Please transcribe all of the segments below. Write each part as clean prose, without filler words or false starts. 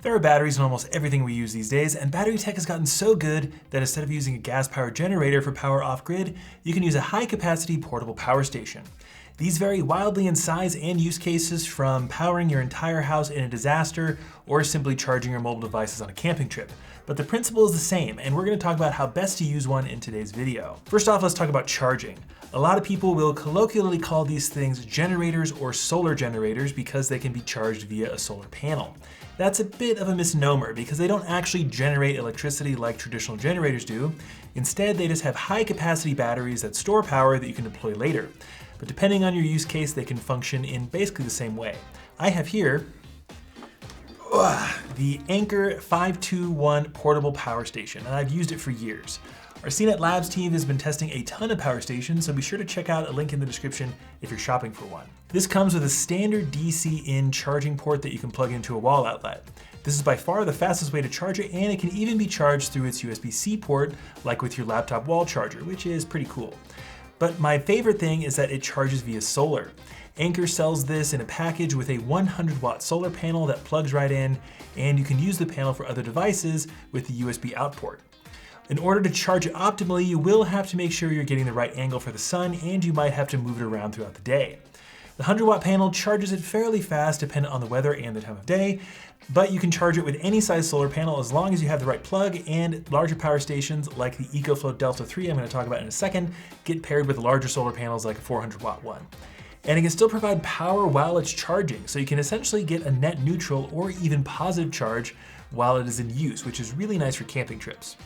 There are batteries in almost everything we use these days, and battery tech has gotten so good that instead of using a gas-powered generator for power off-grid, you can use a high-capacity portable power station. These vary wildly in size and use cases, from powering your entire house in a disaster or simply charging your mobile devices on a camping trip. But the principle is the same, and we're going to talk about how best to use one in today's video. First off, let's talk about charging. A lot of people will colloquially call these things generators or solar generators because they can be charged via a solar panel. That's a bit of a misnomer because they don't actually generate electricity like traditional generators do. Instead, they just have high-capacity batteries that store power that you can deploy later. But depending on your use case, they can function in basically the same way. I have here the Anker 521 portable power station, and I've used it for years. Our Cnet Labs team has been testing a ton of power stations, so be sure to check out a link in the description if you're shopping for one. This comes with a standard DC-in charging port that you can plug into a wall outlet. This is by far the fastest way to charge it, and it can even be charged through its USB-C port, like with your laptop wall charger, which is pretty cool. But my favorite thing is that it charges via solar. Anker sells this in a package with a 100-watt solar panel that plugs right in, and you can use the panel for other devices with the USB out port. In order to charge it optimally, you will have to make sure you're getting the right angle for the sun, and you might have to move it around throughout the day. The 100-watt panel charges it fairly fast depending on the weather and the time of day, but you can charge it with any size solar panel as long as you have the right plug, and larger power stations like the EcoFlow Delta 3 I'm going to talk about in a second get paired with larger solar panels like a 400-watt one. And it can still provide power while it's charging, so you can essentially get a net neutral or even positive charge while it is in use, which is really nice for camping trips.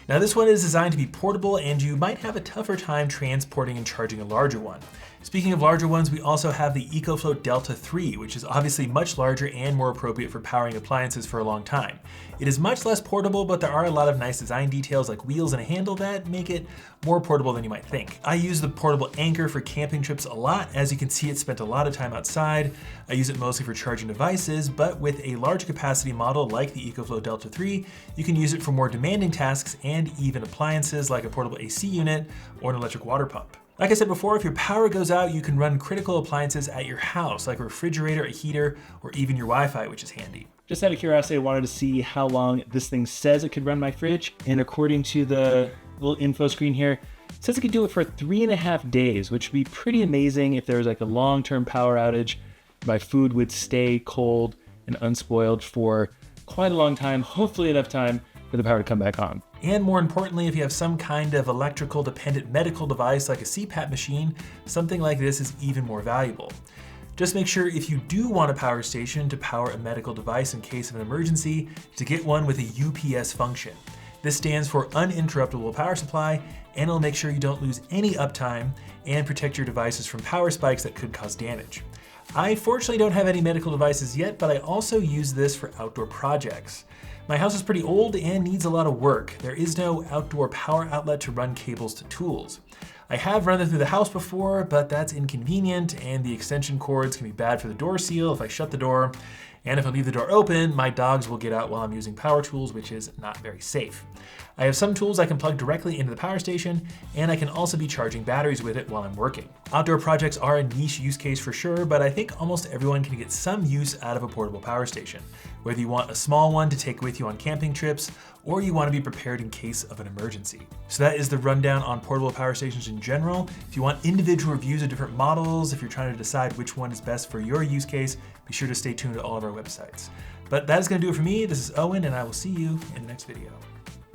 Now this one is designed to be portable, and you might have a tougher time transporting and charging a larger one. Speaking of larger ones, we also have the EcoFlow Delta 3, which is obviously much larger and more appropriate for powering appliances for a long time. It is much less portable, but there are a lot of nice design details like wheels and a handle that make it more portable than you might think. I use the portable Anker for camping trips a lot. As you can see, it spent a lot of time outside. I use it mostly for charging devices, but with a large capacity model like the EcoFlow Delta 3, you can use it for more demanding tasks and even appliances like a portable AC unit or an electric water pump. Like I said before, if your power goes out, you can run critical appliances at your house, like a refrigerator, a heater, or even your Wi-Fi, which is handy. Just out of curiosity, I wanted to see how long this thing says it could run my fridge. And according to the little info screen here, it says it could do it for 3.5 days, which would be pretty amazing if there was like a long-term power outage. My food would stay cold and unspoiled for quite a long time, hopefully enough time for the power to come back on. And more importantly, if you have some kind of electrical dependent medical device like a CPAP machine, something like this is even more valuable. Just make sure if you do want a power station to power a medical device in case of an emergency, to get one with a UPS function. This stands for uninterruptible power supply, and it'll make sure you don't lose any uptime and protect your devices from power spikes that could cause damage. I fortunately don't have any medical devices yet, but I also use this for outdoor projects. My house is pretty old and needs a lot of work. There is no outdoor power outlet to run cables to tools. I have run them through the house before, but that's inconvenient, and the extension cords can be bad for the door seal if I shut the door. And if I leave the door open, my dogs will get out while I'm using power tools, which is not very safe. I have some tools I can plug directly into the power station, and I can also be charging batteries with it while I'm working. Outdoor projects are a niche use case for sure, but I think almost everyone can get some use out of a portable power station. Whether you want a small one to take with you on camping trips, or you want to be prepared in case of an emergency. So that is the rundown on portable power stations in general. If you want individual reviews of different models, if you're trying to decide which one is best for your use case, be sure to stay tuned to all of our websites. But that is going to do it for me. This is Owen, and I will see you in the next video.